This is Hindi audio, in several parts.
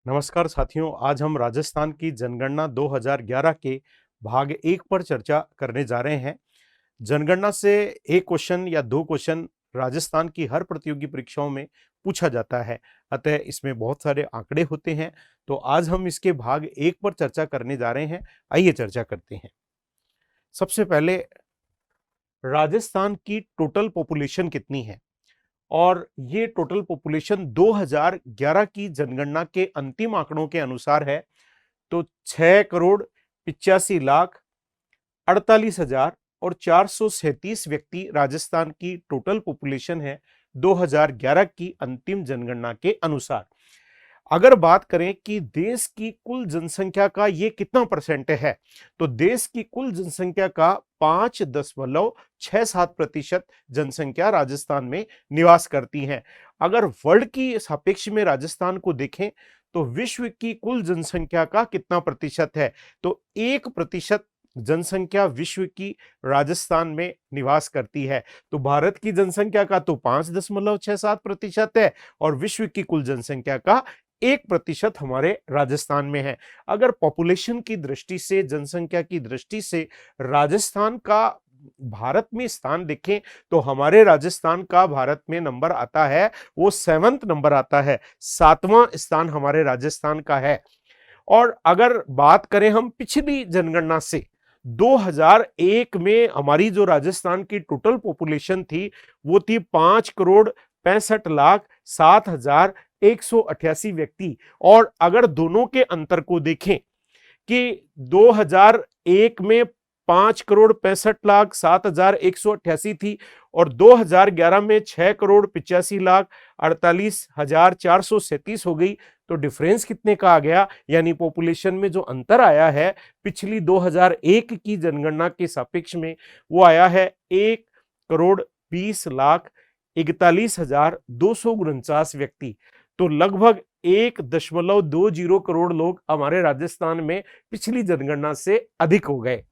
नमस्कार साथियों, आज हम राजस्थान की जनगणना 2011 के भाग 1 पर चर्चा करने जा रहे हैं। जनगणना से एक क्वेश्चन या 2 क्वेश्चन राजस्थान की हर प्रतियोगी परीक्षाओं में पूछा जाता है, अतः इसमें बहुत सारे आंकड़े होते हैं। तो आज हम इसके भाग 1 पर चर्चा करने जा रहे हैं। आइए चर्चा करते हैं। सबसे पहले राजस्थान की टोटल पॉपुलेशन कितनी है? और ये टोटल पॉपुलेशन 2011 की जनगणना के अंतिम आंकड़ों के अनुसार है। तो 6,85,48,437 व्यक्ति राजस्थान की टोटल पॉपुलेशन है 2011 की अंतिम जनगणना के अनुसार। अगर बात करें कि देश की कुल जनसंख्या का ये कितना परसेंट है, तो देश की कुल जनसंख्या का 5.67% जनसंख्या राजस्थान में निवास करती है। अगर वर्ल्ड की सापेक्ष में राजस्थान को देखें तो विश्व की कुल जनसंख्या का कितना प्रतिशत है, तो 1% जनसंख्या विश्व की राजस्थान में निवास करती है। तो भारत की जनसंख्या का तो 5.67% है और विश्व की कुल जनसंख्या का 1% हमारे राजस्थान में है। अगर पॉपुलेशन की दृष्टि से, जनसंख्या की दृष्टि से राजस्थान का भारत में स्थान देखें तो हमारे राजस्थान का भारत में नंबर आता है, वो 7वां नंबर आता है, 7वां स्थान हमारे राजस्थान का है। और अगर बात करें हम पिछली जनगणना से, 2001 में हमारी जो राजस्थान की टोटल पॉपुलेशन थी वो थी 5,65,07,188 व्यक्ति। और अगर दोनों के अंतर को देखें कि 2001 में 5,65,07,188 थी और 2011 में 6,85,48,437 हो गई, तो डिफरेंस कितने का आ गया, यानी पॉपुलेशन में जो अंतर आया है पिछली 2001 की जनगणना के सापेक्ष में, वो आया है 1,20,41,249 व्यक्ति। तो लगभग 1.20 करोड़ लोग हमारे राजस्थान में पिछली जनगणना से अधिक हो गए।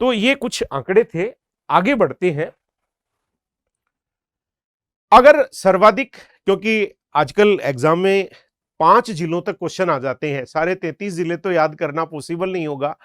तो ये कुछ आंकड़े थे। आगे बढ़ते हैं। अगर सर्वाधिक, क्योंकि आजकल एग्जाम में 5 जिलों तक क्वेश्चन आ जाते हैं, सारे 33 जिले तो याद करना पॉसिबल नहीं होगा,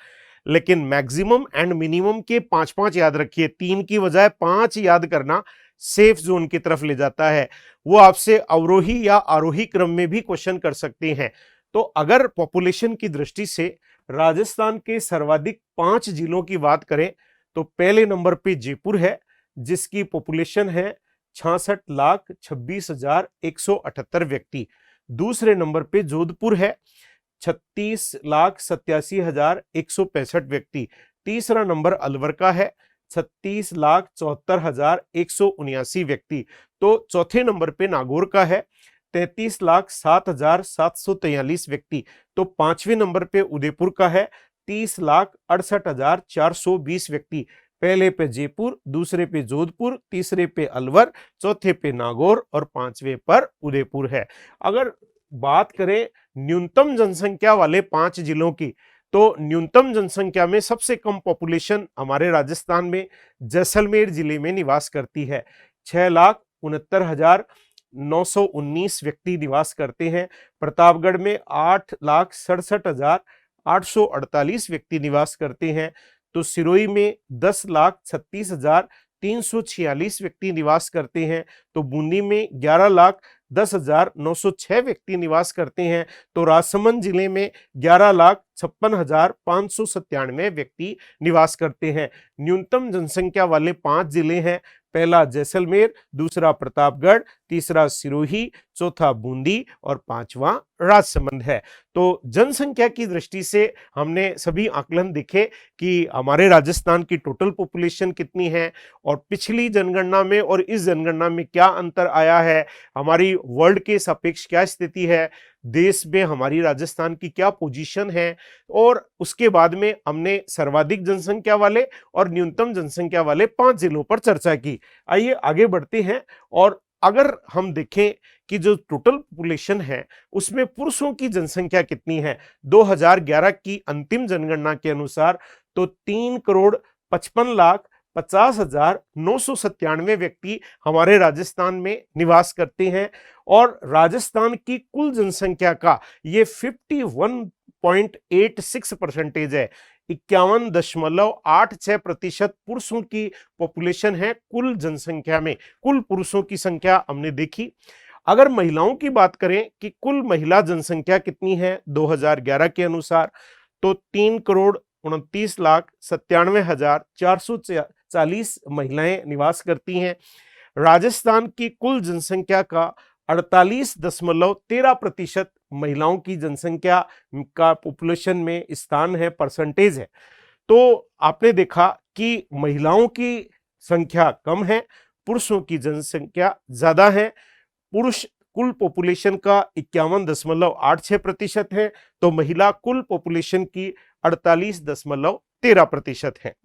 लेकिन मैक्सिमम एंड मिनिमम के 5-5 याद रखिए। 3 की बजाय 5 याद करना सेफ जोन की तरफ ले जाता है। वो आपसे अवरोही या आरोही क्रम में भी क्वेश्चन कर सकते हैं। तो अगर पॉपुलेशन की दृष्टि से राजस्थान के सर्वाधिक 5 जिलों की बात करें तो पहले नंबर पे जयपुर है, जिसकी पॉपुलेशन है 66,26,178 व्यक्ति। दूसरे नंबर पे जोधपुर है, 36,87,165 व्यक्ति। तीसरा नंबर अलवर का है, 36,74,179 व्यक्ति। तो चौथे नंबर पे नागौर का है, 33,07,743 व्यक्ति। तो पांचवें नंबर पे उदयपुर का है, 30,68,420 व्यक्ति। पहले पे जयपुर, दूसरे पे जोधपुर, तीसरे पे अलवर, चौथे पे नागौर और पांचवें पर उदयपुर है। अगर बात करें न्यूनतम जनसंख्या वाले 5 जिलों की, तो न्यूनतम जनसंख्या में सबसे कम पॉपुलेशन हमारे राजस्थान में जैसलमेर जिले में निवास करती है। 6,69,919 व्यक्ति निवास करते हैं। प्रतापगढ़ में 8,67,848 व्यक्ति निवास करते हैं। तो सिरोही में 10,36,346 व्यक्ति निवास करते हैं। तो बूंदी में 11,10,906 व्यक्ति निवास करते हैं। तो राजसमंद जिले में 11,56,597 व्यक्ति निवास करते हैं। न्यूनतम जनसंख्या वाले 5 जिले हैं, पहला जैसलमेर, दूसरा प्रतापगढ़, तीसरा सिरोही, चौथा बूंदी और पांचवा राजसमंद है। तो जनसंख्या की दृष्टि से हमने सभी आकलन देखे कि हमारे राजस्थान की टोटल पॉपुलेशन कितनी है और पिछली जनगणना में और इस जनगणना में क्या अंतर आया है, हमारी वर्ल्ड के सापेक्ष क्या स्थिति है, देश में हमारी राजस्थान की क्या पोजीशन है, और उसके बाद में हमने सर्वाधिक जनसंख्या वाले और न्यूनतम जनसंख्या वाले 5 जिलों पर चर्चा की। आइए आगे बढ़ते हैं। और अगर हम देखें कि जो टोटल पॉपुलेशन है उसमें पुरुषों की जनसंख्या कितनी है 2011 की अंतिम जनगणना के अनुसार, तो 3,55,00,000 50,997 व्यक्ति हमारे राजस्थान में निवास करते हैं और राजस्थान की कुल जनसंख्या का ये 51.86% है। 51.86% पुरुषों की पॉपुलेशन है कुल जनसंख्या में। कुल पुरुषों की संख्या हमने देखी। अगर महिलाओं की बात करें कि कुल महिला जनसंख्या कितनी है 2011 के अनुसार, तो 3,29,97,440 महिलाएं निवास करती हैं। राजस्थान की कुल जनसंख्या का 48.13% महिलाओं की जनसंख्या का पॉपुलेशन में स्थान है, परसेंटेज है। तो आपने देखा कि महिलाओं की संख्या कम है, पुरुषों की जनसंख्या ज्यादा है। पुरुष कुल पॉपुलेशन का 51.86% है, तो महिला कुल पॉपुलेशन की 48.13% है।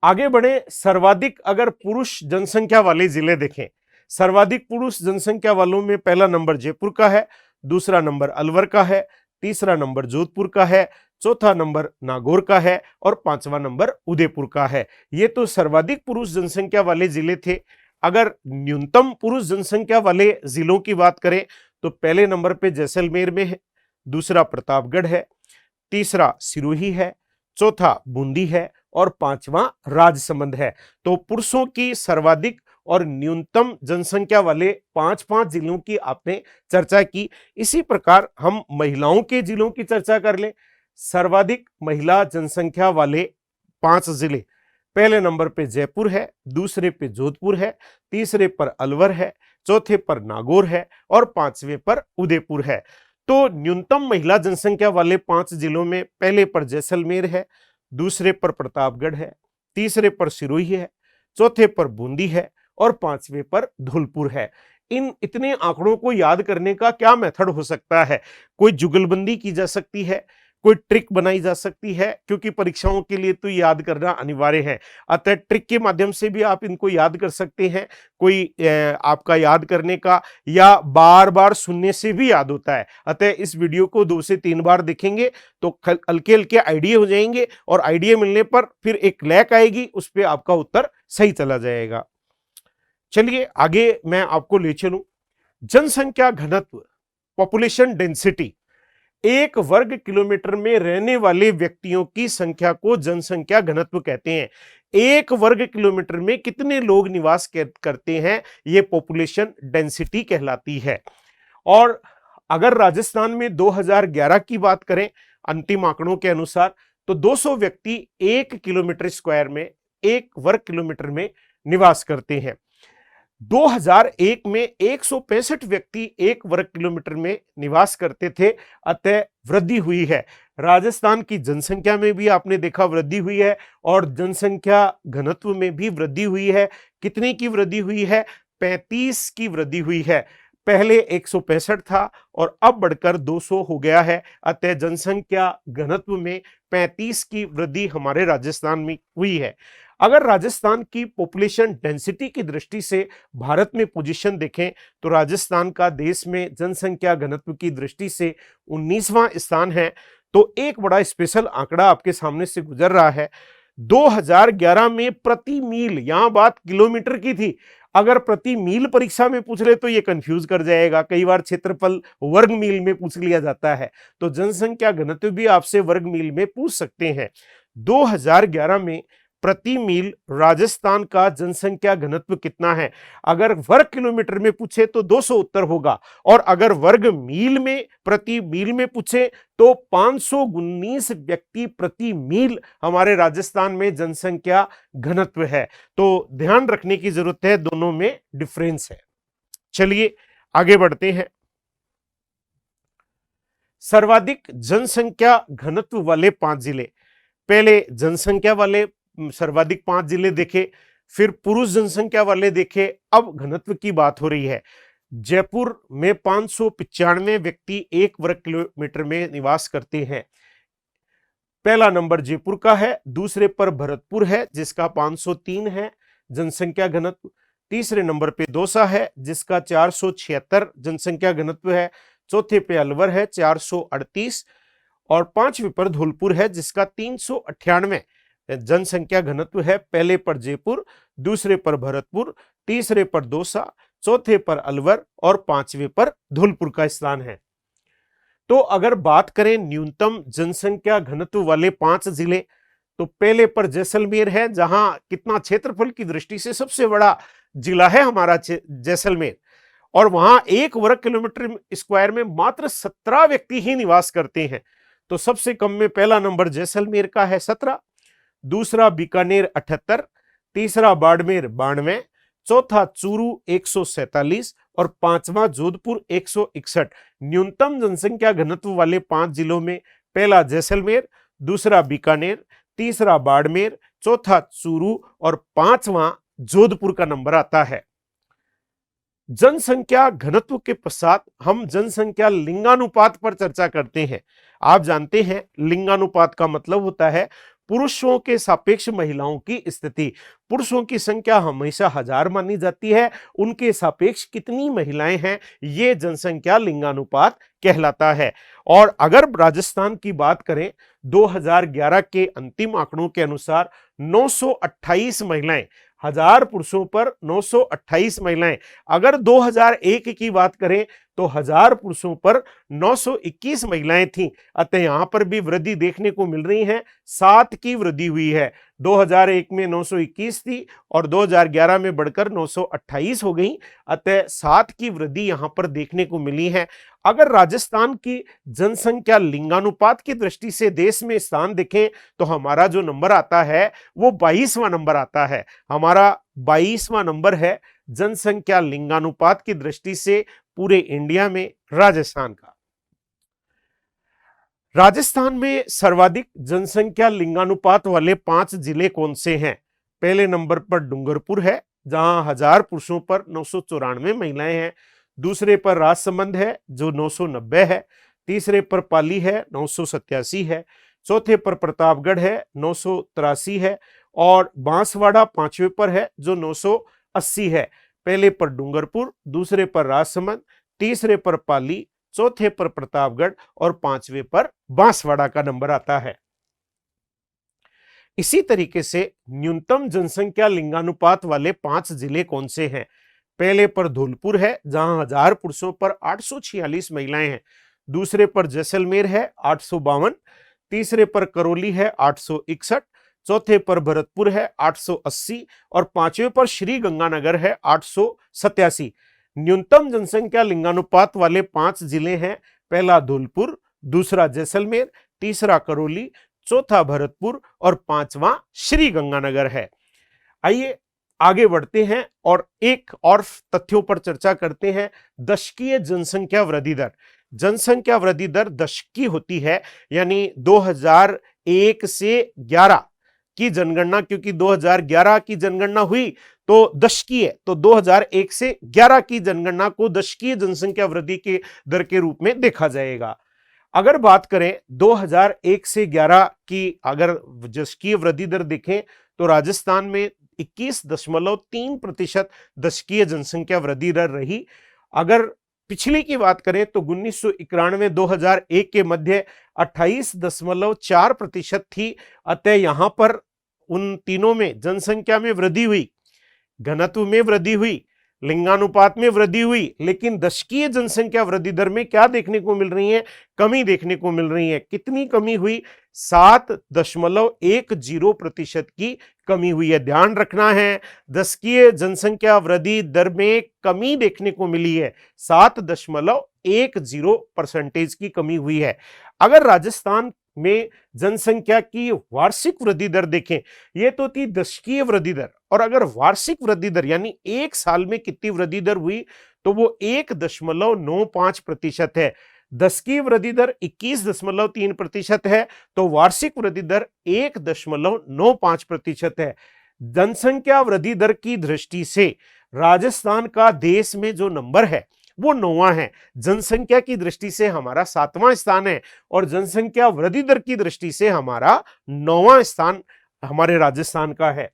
आगे बढ़े, सर्वाधिक अगर पुरुष जनसंख्या वाले जिले देखें, सर्वाधिक पुरुष जनसंख्या वालों में पहला नंबर जयपुर का है, दूसरा नंबर अलवर का है, तीसरा नंबर जोधपुर का है, चौथा नंबर नागौर का है और पांचवा नंबर उदयपुर का है। ये तो सर्वाधिक पुरुष जनसंख्या वाले जिले थे। अगर न्यूनतम पुरुष जनसंख्या वाले जिलों की बात करें तो पहले नंबर पे जैसलमेर में है, दूसरा प्रतापगढ़ है, तीसरा सिरोही है, चौथा बूंदी है और पांचवा राजसमंद है। तो पुरुषों की सर्वाधिक और न्यूनतम जनसंख्या वाले 5-5 जिलों की आपने चर्चा की। इसी प्रकार हम महिलाओं के जिलों की चर्चा कर लें। सर्वाधिक महिला जनसंख्या वाले 5 जिले, पहले नंबर पे जयपुर है, दूसरे पे जोधपुर है, तीसरे पर अलवर है, चौथे पर नागौर है और पांचवें पर उदयपुर है। तो न्यूनतम महिला जनसंख्या वाले 5 जिलों में पहले पर जैसलमेर है, दूसरे पर प्रतापगढ़ है, तीसरे पर सिरोही है, चौथे पर बूंदी है और पांचवें पर धौलपुर है। इन इतने आंकड़ों को याद करने का क्या मेथड हो सकता है? कोई जुगलबंदी की जा सकती है, कोई ट्रिक बनाई जा सकती है, क्योंकि परीक्षाओं के लिए तो याद करना अनिवार्य है। अतः ट्रिक के माध्यम से भी आप इनको याद कर सकते हैं। कोई आपका याद करने का या बार बार सुनने से भी याद होता है। अतः इस वीडियो को 2 से 3 बार देखेंगे तो हल्के हल्के आइडिया हो जाएंगे और आइडिया मिलने पर फिर एक लैक आएगी, उस पर आपका उत्तर सही चला जाएगा। चलिए आगे मैं आपको ले चलूं। जनसंख्या घनत्व, पॉपुलेशन डेंसिटी, एक वर्ग किलोमीटर में रहने वाले व्यक्तियों की संख्या को जनसंख्या घनत्व कहते हैं। एक वर्ग किलोमीटर में कितने लोग निवास करते हैं, यह पॉपुलेशन डेंसिटी कहलाती है। और अगर राजस्थान में 2011 की बात करें अंतिम आंकड़ों के अनुसार, तो 200 व्यक्ति 1 किलोमीटर स्क्वायर में, 1 वर्ग किलोमीटर में निवास करते हैं। 2001 में 165 व्यक्ति 1 वर्ग किलोमीटर में निवास करते थे, अतः वृद्धि हुई है। राजस्थान की जनसंख्या में भी आपने देखा वृद्धि हुई है और जनसंख्या घनत्व में भी वृद्धि हुई है। कितने की वृद्धि हुई है? 35 की वृद्धि हुई है। पहले 165 था और अब बढ़कर 200 हो गया है, अतः जनसंख्या घनत्व में 35 की वृद्धि हमारे राजस्थान में हुई है। अगर राजस्थान की पॉपुलेशन डेंसिटी की दृष्टि से भारत में पोजीशन देखें तो राजस्थान का देश में जनसंख्या घनत्व की दृष्टि से 19वां स्थान है। तो एक बड़ा स्पेशल आंकड़ा आपके सामने से गुजर रहा है। 2011 में प्रति मील, यहां बात किलोमीटर की थी, अगर प्रति मील परीक्षा में पूछ ले तो ये कंफ्यूज कर जाएगा। कई बार क्षेत्रफल वर्ग मील में पूछ लिया जाता है, तो जनसंख्या घनत्व भी आपसे वर्ग मील में पूछ सकते हैं। 2011 में प्रति मील राजस्थान का जनसंख्या घनत्व कितना है? अगर वर्ग किलोमीटर में पूछे तो 200 उत्तर होगा और अगर वर्ग मील में, प्रति मील में पूछे तो 519 व्यक्ति प्रति मील हमारे राजस्थान में जनसंख्या घनत्व है। तो ध्यान रखने की जरूरत है, दोनों में डिफरेंस है। चलिए आगे बढ़ते हैं। सर्वाधिक जनसंख्या घनत्व वाले 5 जिले, पहले जनसंख्या वाले सर्वाधिक 5 जिले देखे, फिर पुरुष जनसंख्या वाले देखे, अब घनत्व की बात हो रही है। जयपुर में 595 व्यक्ति 1 वर्ग किलोमीटर में निवास करते हैं। पहला नंबर जयपुर का है, दूसरे पर भरतपुर है जिसका 503 है जनसंख्या घनत्व, तीसरे नंबर पे दौसा है जिसका 476 जनसंख्या घनत्व है, चौथे पे अलवर है 438 और पांचवें पर धौलपुर है जिसका 398 जनसंख्या घनत्व है, पहले पर जयपुर, दूसरे पर भरतपुर, तीसरे पर दौसा, चौथे पर अलवर और पांचवे पर धौलपुर का स्थान है। तो अगर बात करें न्यूनतम जनसंख्या घनत्व वाले 5 जिले, तो पहले पर जैसलमेर है, जहां कितना क्षेत्रफल की दृष्टि से सबसे बड़ा जिला है हमारा जैसलमेर, और वहां 1 वर्ग किलोमीटर स्क्वायर में मात्र 17 व्यक्ति ही निवास करते हैं। तो सबसे कम में पहला नंबर जैसलमेर का है 17, दूसरा बीकानेर 78, तीसरा बाड़मेर 92, चौथा चूरू 147 और पांचवा जोधपुर 161। न्यूनतम जनसंख्या घनत्व वाले 5 जिलों में पहला जैसलमेर, दूसरा बीकानेर, तीसरा बाड़मेर, चौथा चूरू और पांचवा जोधपुर का नंबर आता है। जनसंख्या घनत्व के पश्चात हम जनसंख्या लिंगानुपात पर चर्चा करते हैं। आप जानते हैं लिंगानुपात का मतलब होता है पुरुषों के सापेक्ष महिलाओं की स्थिति। पुरुषों की संख्या हमेशा 1000 मानी जाती है, उनके सापेक्ष कितनी महिलाएं हैं, ये जनसंख्या लिंगानुपात कहलाता है। और अगर राजस्थान की बात करें, 2011 के अंतिम आंकड़ों के अनुसार 928 महिलाएं, 1000 पुरुषों पर 928 महिलाएं। अगर 2001 की बात करें तो 1000 पुरुषों पर 921 महिलाएं थीं। अतः यहां पर भी वृद्धि देखने को मिल रही है, 7 की वृद्धि हुई है। 2001 में 921 थी और 2011 में बढ़कर 928 हो गई। अतः 7 की वृद्धि यहां पर देखने को मिली है। अगर राजस्थान की जनसंख्या लिंगानुपात की दृष्टि से देश में स्थान देखें तो हमारा जो नंबर आता है वो 22वां नंबर आता है। हमारा 22वां नंबर है जनसंख्या लिंगानुपात की दृष्टि से पूरे इंडिया में राजस्थान का। राजस्थान में सर्वाधिक जनसंख्या लिंगानुपात वाले 5 जिले कौन से हैं? पहले नंबर पर डूंगरपुर है, जहां 1000 पुरुषों पर 994 महिलाएं हैं। दूसरे पर राजसमंद है जो 990 है। तीसरे पर पाली है 987 है। चौथे पर प्रतापगढ़ है 983 है और बांसवाड़ा 5वें पर है जो 980 है। पहले पर डूंगरपुर, दूसरे पर राजसमंद, तीसरे पर पाली, चौथे पर प्रतापगढ़ और 5वें पर बांसवाड़ा का नंबर आता है। इसी तरीके से न्यूनतम जनसंख्या लिंगानुपात वाले 5 जिले कौन से हैं? पहले पर धौलपुर है, जहां 1000 पुरुषों पर 846 महिलाएं हैं। दूसरे पर जैसलमेर है 852, तीसरे पर करौली है 861, चौथे पर भरतपुर है 880 और 5वें पर श्री गंगानगर है 887। न्यूनतम जनसंख्या लिंगानुपात वाले 5 जिले हैं, पहला धौलपुर, दूसरा जैसलमेर, तीसरा करौली, चौथा भरतपुर और 5वां श्री गंगानगर है। आइए आगे बढ़ते हैं और एक और तथ्यों पर चर्चा करते हैं। दशकीय जनसंख्या वृद्धि दर। जनसंख्या वृद्धि दर दशकीय होती है, यानी 2001 से 11 की जनगणना, क्योंकि 2011 की जनगणना हुई तो दशकीय, तो 2001 से 11 की जनगणना को दशकीय जनसंख्या वृद्धि के दर के रूप में देखा जाएगा। अगर बात करें 2001 से 11 की अगर दशकीय वृद्धि दर देखें तो राजस्थान में 21.3% दशकीय जनसंख्या वृद्धि दर रही। अगर पिछली की बात करें तो 1991-2001 के मध्य 28.4% थी। अतः यहां पर उन तीनों में जनसंख्या में वृद्धि हुई, घनत्व में वृद्धि हुई, लिंगानुपात में वृद्धि हुई, लेकिन दशकीय जनसंख्या वृद्धि दर में क्या देखने को मिल रही है? कमी देखने को मिल रही है। कितनी कमी हुई? 7.10% की कमी हुई है। ध्यान रखना है, दशकीय जनसंख्या वृद्धि दर में कमी देखने को मिली है, 7.10% की कमी हुई है। अगर राजस्थान में जनसंख्या की वार्षिक वृद्धि दर देखें, यह तो थी दशकीय वृद्धि दर, और अगर वार्षिक वृद्धि दर यानी एक साल में कितनी वृद्धि दर हुई तो वो 1.95% है। दशकीय वृद्धि दर 21.3% है तो वार्षिक वृद्धि दर 1.95% है। जनसंख्या वृद्धि दर की दृष्टि से राजस्थान का देश में जो नंबर है वो 9वां है। जनसंख्या की दृष्टि से हमारा 7वां स्थान है और जनसंख्या वृद्धि दर की दृष्टि से हमारा 9वां स्थान हमारे राजस्थान का है।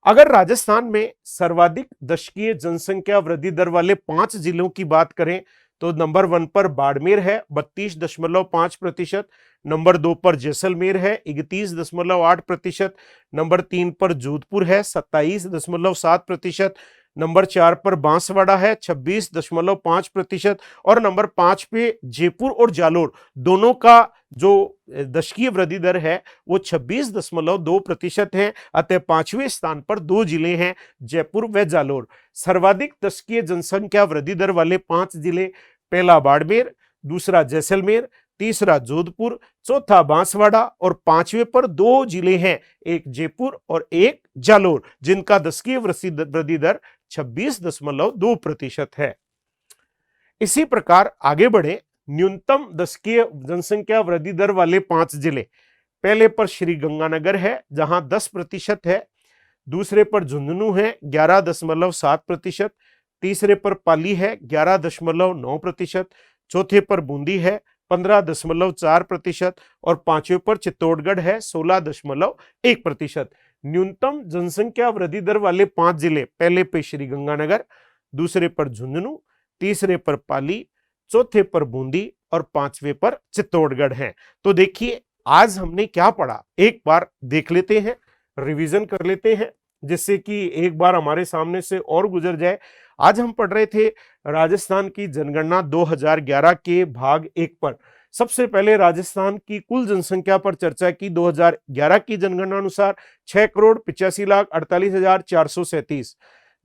अगर राजस्थान में सर्वाधिक दशकीय जनसंख्या वृद्धि दर वाले 5 जिलों की बात करें तो नंबर 1 पर बाड़मेर है 32.5%, नंबर 2 पर जैसलमेर है 31.8%, नंबर 3 पर जोधपुर है 27.7%, नंबर 4 पर बांसवाड़ा है 26.5% और नंबर 5 पे जयपुर और जालोर दोनों का जो दशकीय वृद्धि दर है वो 26.2% है। अतः 5वें स्थान पर 2 जिले हैं, जयपुर व जालोर। सर्वाधिक दशकीय जनसंख्या वृद्धि दर वाले 5 जिले, पहला बाड़मेर, दूसरा जैसलमेर, तीसरा जोधपुर, चौथा बांसवाड़ा और 5वें पर 2 जिले हैं, एक जयपुर और एक जालोर, जिनका दशकीय वृद्धि दर 26.2% है। इसी प्रकार आगे बढ़े, न्यूनतम दशकीय जनसंख्या वृद्धि दर वाले 5 जिले, पहले पर श्री गंगानगर है जहां 10% है, दूसरे पर झुंझुनू है 11.7%, तीसरे पर पाली है 11.9%, चौथे पर बूंदी है 15.4% और 5वें पर चित्तौड़गढ़ है 16.1%। न्यूनतम जनसंख्या वृद्धि दर वाले 5 जिले, पहले पे श्री गंगानगर, दूसरे पर झुंझुनू, तीसरे पर पाली, चौथे पर बूंदी और 5वें पर चित्तौड़गढ़ हैं। तो देखिए आज हमने क्या पढ़ा, एक बार देख लेते हैं, रिवीजन कर लेते हैं, जिससे कि एक बार हमारे सामने से और गुजर जाए। आज हम पढ़ रहे थे राजस्थान की जनगणना 2011 के भाग 1 पर। सबसे पहले राजस्थान की कुल जनसंख्या पर चर्चा की। 2011 की जनगणना अनुसार 6,85,48,437।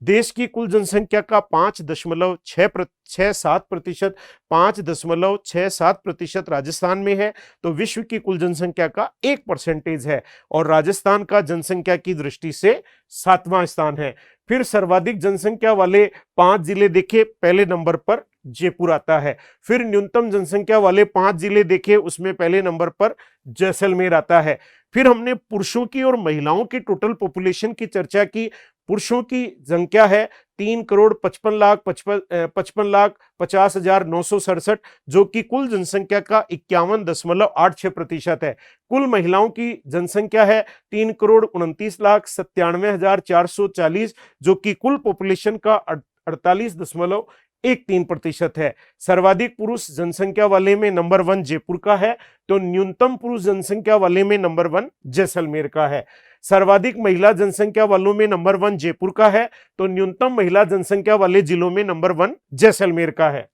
देश की कुल जनसंख्या का 5.67% राजस्थान में है, तो विश्व की कुल जनसंख्या का 1% है और राजस्थान का जनसंख्या की दृष्टि से 7वां स्थान है। फिर सर्वाधिक जनसंख्या वाले 5 जिले देखे, पहले नंबर पर जयपुर आता है। फिर न्यूनतम जनसंख्या वाले 5 जिले देखे, उसमें पहले नंबर पर जैसलमेर आता है। फिर हमने पुरुषों की और महिलाओं की टोटल पॉपुलेशन की चर्चा की। पुरुषों की संख्या है 3,55,50,967, जो कि कुल जनसंख्या का 51.86% है। कुल महिलाओं की जनसंख्या है 3,29,97,440, जो कि कुल पॉपुलेशन का 48.13% है। सर्वाधिक पुरुष जनसंख्या वाले में नंबर 1 जयपुर का है, तो न्यूनतम पुरुष जनसंख्या वाले में नंबर 1 जैसलमेर का है। सर्वाधिक महिला जनसंख्या वालों में नंबर 1 जयपुर का है, तो न्यूनतम महिला जनसंख्या वाले जिलों में नंबर 1 जैसलमेर का है।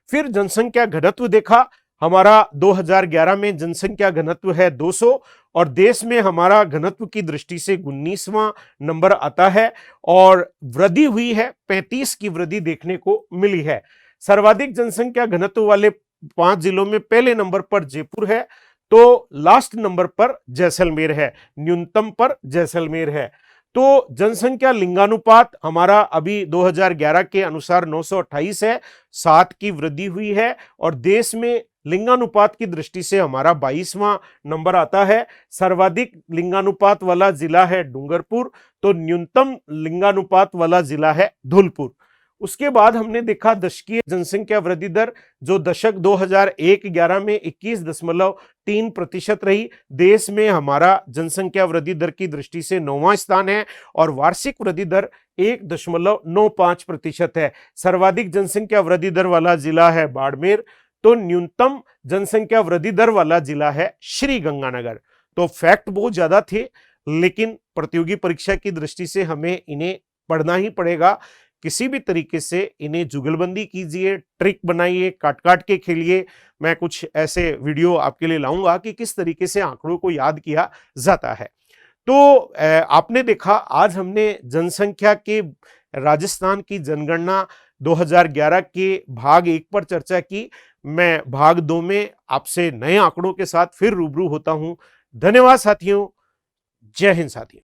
फिर जनसंख्या घनत्व देखा, हमारा 2011 में जनसंख्या घनत्व है 200 और देश में हमारा घनत्व की दृष्टि से 19वां नंबर आता है और वृद्धि हुई है, 35 की वृद्धि देखने को मिली है। सर्वाधिक जनसंख्या घनत्व वाले 5 जिलों में पहले नंबर पर जयपुर है, तो लास्ट नंबर पर जैसलमेर है, न्यूनतम पर जैसलमेर है। तो जनसंख्या लिंगानुपात हमारा अभी 2011 के अनुसार 928 है, 7 की वृद्धि हुई है और देश में लिंगानुपात की दृष्टि से हमारा 22वां नंबर आता है। सर्वाधिक लिंगानुपात वाला जिला है डूंगरपुर, तो न्यूनतम लिंगानुपात वाला जिला है धौलपुर। उसके बाद हमने देखा दशकीय जनसंख्या वृद्धि दर, जो दशक 2001-11 में 21.3% रही। देश में हमारा जनसंख्या वृद्धि दर की दृष्टि से 9वां स्थान है और वार्षिक वृद्धि दर 1.95% है। सर्वाधिक जनसंख्या वृद्धि दर वाला जिला है बाड़मेर, तो न्यूनतम जनसंख्या वृद्धि दर वाला जिला है श्री गंगानगर। तो फैक्ट बहुत ज्यादा थे, लेकिन प्रतियोगी परीक्षा की दृष्टि से हमें इन्हें पढ़ना ही पड़ेगा। किसी भी तरीके से इन्हें जुगलबंदी कीजिए, ट्रिक बनाइए, काट काट के खेलिए। मैं कुछ ऐसे वीडियो आपके लिए लाऊंगा कि किस तरीके से आंकड़ों को याद किया जाता है। तो आपने देखा आज हमने जनसंख्या के राजस्थान की जनगणना 2011 के भाग 1 पर चर्चा की। मैं भाग 2 में आपसे नए आंकड़ों के साथ फिर रूबरू होता हूं। धन्यवाद साथियों, जय हिंद साथियों।